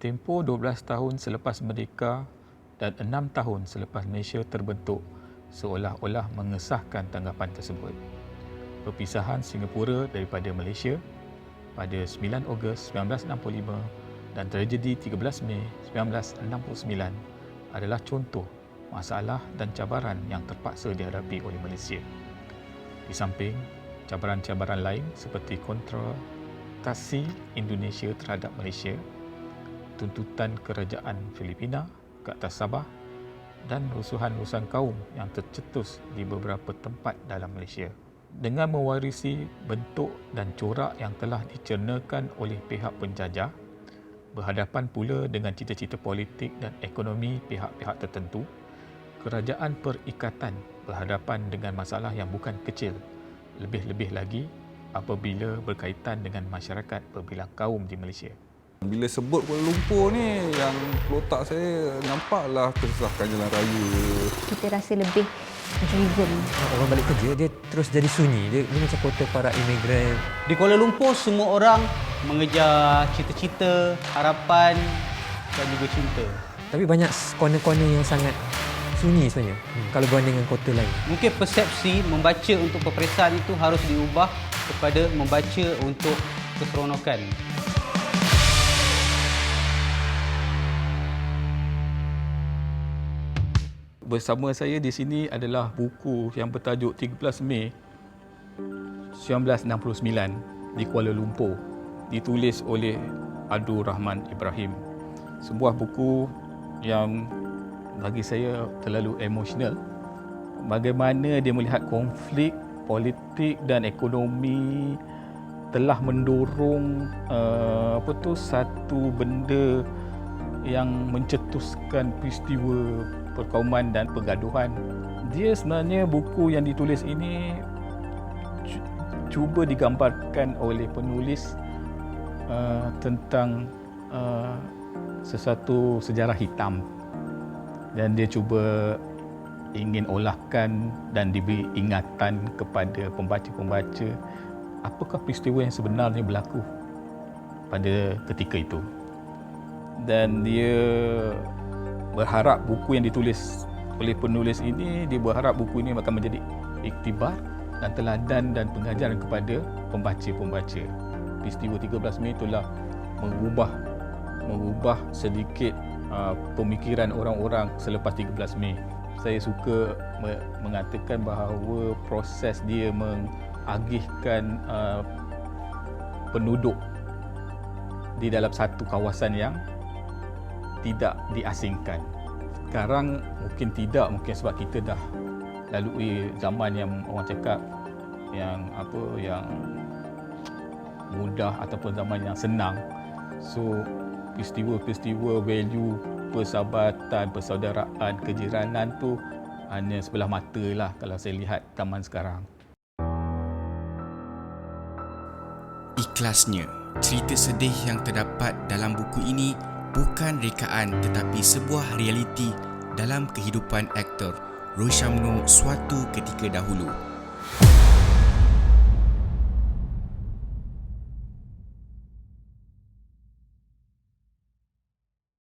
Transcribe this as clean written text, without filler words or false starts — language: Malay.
Tempoh 12 tahun selepas merdeka dan 6 tahun selepas Malaysia terbentuk seolah-olah mengesahkan tanggapan tersebut. Perpisahan Singapura daripada Malaysia pada 9 Ogos 1965 dan tragedi 13 Mei 1969 adalah contoh masalah dan cabaran yang terpaksa dihadapi oleh Malaysia. Di samping cabaran-cabaran lain seperti kontestasi Indonesia terhadap Malaysia, tuntutan kerajaan Filipina ke atas Sabah dan rusuhan-rusuhan kaum yang tercetus di beberapa tempat dalam Malaysia. Dengan mewarisi bentuk dan corak yang telah dicernakan oleh pihak penjajah, berhadapan pula dengan cita-cita politik dan ekonomi pihak-pihak tertentu, kerajaan perikatan berhadapan dengan masalah yang bukan kecil, lebih-lebih lagi apabila berkaitan dengan masyarakat berbilang kaum di Malaysia. Bila sebut Kuala Lumpur ni, yang kelotak saya nampaklah tersesahkan jalan raya. Kita rasa lebih driven. Orang balik kerja, dia terus jadi sunyi. Dia macam kota para imigran. Di Kuala Lumpur, semua orang mengejar cita-cita, harapan dan juga cinta. Tapi banyak corner-corner yang sangat sunyi sebenarnya kalau berbanding dengan kota lain. Mungkin persepsi membaca untuk peperiksaan itu harus diubah kepada membaca untuk keseronokan. Bersama saya di sini adalah buku yang bertajuk 13 Mei 1969 di Kuala Lumpur, ditulis oleh Abdul Rahman Ibrahim. Sebuah buku yang bagi saya terlalu emosional. Bagaimana dia melihat konflik politik dan ekonomi telah mendorong satu benda yang mencetuskan peristiwa perkauman dan pergaduhan. Dia sebenarnya buku yang ditulis ini cuba digambarkan oleh penulis tentang sesuatu sejarah hitam, dan dia cuba ingin olahkan dan diberi ingatan kepada pembaca-pembaca apakah peristiwa yang sebenarnya berlaku pada ketika itu. Dan dia berharap buku yang ditulis oleh penulis ini, dia berharap buku ini akan menjadi iktibar dan teladan dan pengajaran kepada pembaca-pembaca. Peristiwa 13 Mei itulah mengubah sedikit pemikiran orang-orang selepas 13 Mei. Saya suka mengatakan bahawa proses dia mengagihkan penduduk di dalam satu kawasan yang tidak diasingkan. Sekarang mungkin tidak, mungkin sebab kita dah lalui zaman yang orang cakap yang mudah ataupun zaman yang senang. So peristiwa-peristiwa value persahabatan, persaudaraan, kejiranan tu hanya sebelah mata lah kalau saya lihat zaman sekarang. Ikhlasnya, cerita sedih yang terdapat dalam buku ini bukan rekaan tetapi sebuah realiti dalam kehidupan aktor Roshamno suatu ketika dahulu.